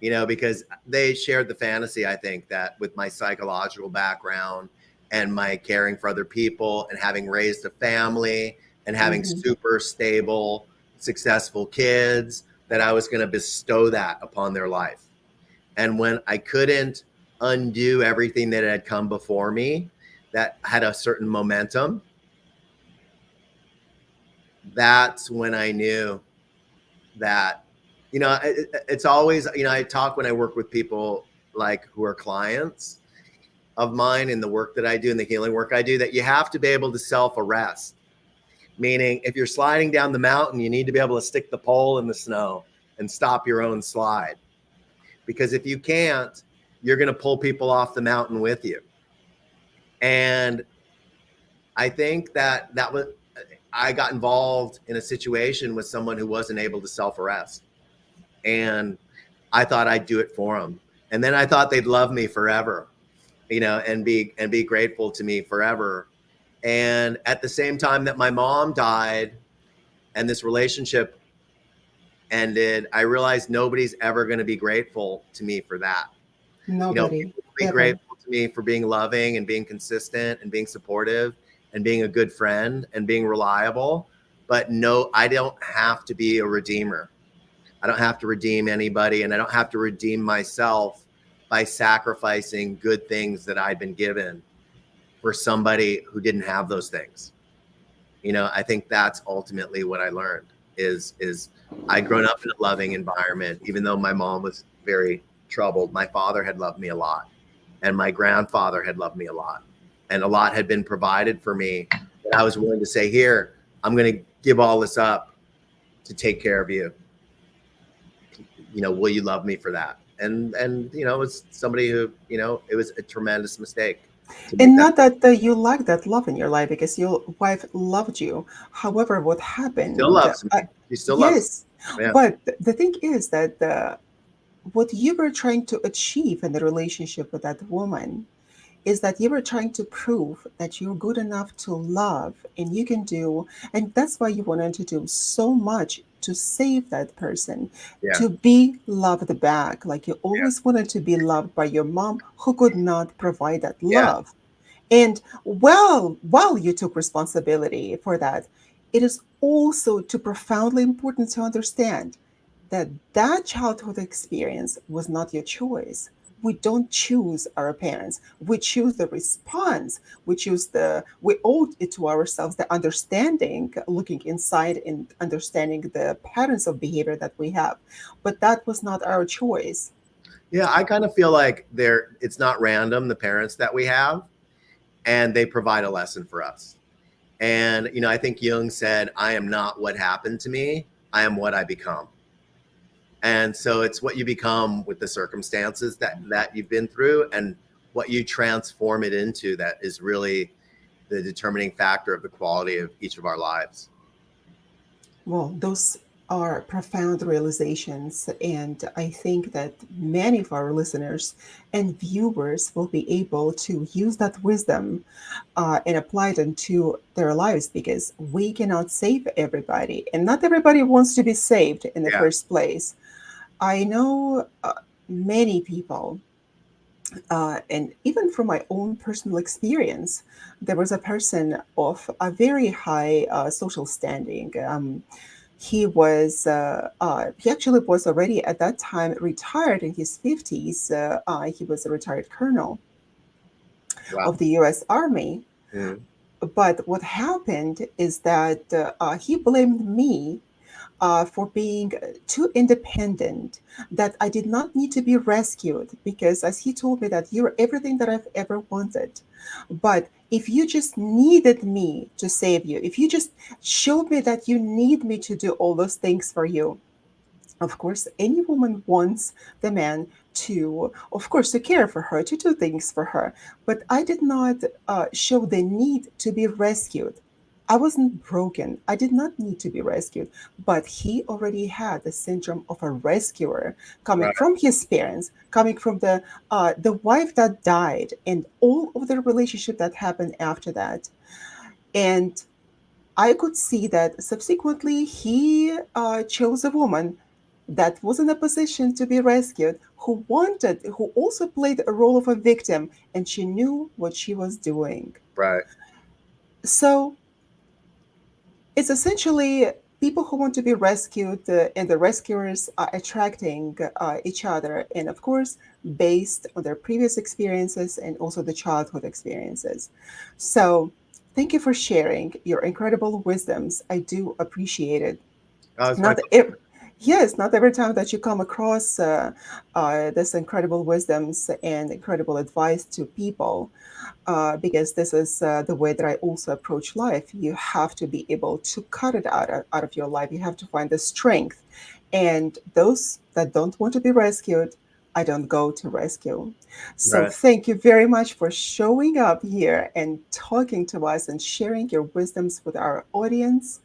because they shared the fantasy, I think, that with my psychological background and my caring for other people and having raised a family and having Hmm. super stable, successful kids, that I was going to bestow that upon their life. And when I couldn't undo everything that had come before me that had a certain momentum, that's when I knew that, it's always, I talk when I work with people like who are clients of mine in the work that I do and the healing work I do, that you have to be able to self-arrest. Meaning, if you're sliding down the mountain, you need to be able to stick the pole in the snow and stop your own slide. Because if you can't, you're going to pull people off the mountain with you. And I think that was, I got involved in a situation with someone who wasn't able to self-arrest. And I thought I'd do it for them. And then I thought they'd love me forever, and be grateful to me forever. And at the same time that my mom died and this relationship ended, I realized nobody's ever going to be grateful to me for that. Nobody, People will be ever. grateful to me for being loving and being consistent and being supportive and being a good friend and being reliable. But no, I don't have to be a redeemer. I don't have to redeem anybody, and I don't have to redeem myself by sacrificing good things that I'd been given for somebody who didn't have those things. I think that's ultimately what I learned is I'd grown up in a loving environment. Even though my mom was very troubled, my father had loved me a lot, and my grandfather had loved me a lot, and a lot had been provided for me that I was willing to say, here, I'm going to give all this up to take care of you. Will you love me for that? And it was somebody who, it was a tremendous mistake to make And that. not that you lack that love in your life because your wife loved you. However, what She still happened, loves me. She still loves yes, me. Yeah. but the thing is that what you were trying to achieve in the relationship with that woman is that you were trying to prove that you're good enough to love and you can do, and that's why you wanted to do so much to save that person, Yeah. to be loved back. Like you Yeah. always wanted to be loved by your mom who could not provide that Yeah. love. And while you took responsibility for that, it is also too profoundly important to understand. that that childhood experience was not your choice. We don't choose our parents. We choose the response. We owe it to ourselves the understanding, looking inside and understanding the patterns of behavior that we have. But that was not our choice. Yeah, I kind of feel like it's not random, the parents that we have, and they provide a lesson for us. And, I think Jung said, I am not what happened to me, I am what I become. And so it's what you become with the circumstances that you've been through, and what you transform it into, that is really the determining factor of the quality of each of our lives. Well, those are profound realizations, and I think that many of our listeners and viewers will be able to use that wisdom and apply it into their lives, because we cannot save everybody, and not everybody wants to be saved in the Yeah. first place. I know many people, and even from my own personal experience, there was a person of a very high social standing. He actually was already at that time retired in his 50s. He was a retired colonel Wow. of the US Army. Mm. But what happened is that he blamed me for being too independent, that I did not need to be rescued, because, as he told me, that you're everything that I've ever wanted. But if you just needed me to save you, if you just showed me that you need me to do all those things for you, of course, any woman wants the man to, of course, to care for her, to do things for her. But I did not show the need to be rescued. I wasn't broken. I did not need to be rescued. But he already had the syndrome of a rescuer, coming Right. from his parents, coming from the wife that died, and all of the relationship that happened after that. And I could see that subsequently he chose a woman that was in a position to be rescued, who also played a role of a victim, and she knew what she was doing. Right. So it's essentially people who want to be rescued, and the rescuers are attracting each other, and of course, based on their previous experiences and also the childhood experiences. So, thank you for sharing your incredible wisdoms. I do appreciate it. It's my Not ev- Yes, not every time that you come across this incredible wisdoms and incredible advice to people, because this is the way that I also approach life. You have to be able to cut it out of your life. You have to find the strength. And those that don't want to be rescued, I don't go to rescue. So right. thank you very much for showing up here and talking to us and sharing your wisdoms with our audience.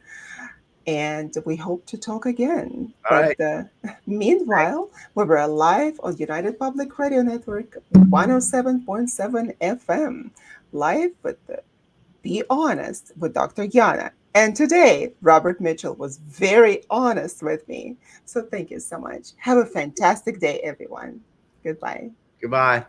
And we hope to talk again. All But right. meanwhile, we were live on United Public Radio Network 107.7 FM, live with Be Honest with Dr. Yana. And today, Robert Mitchell was very honest with me. So thank you so much. Have a fantastic day, everyone. Goodbye. Goodbye.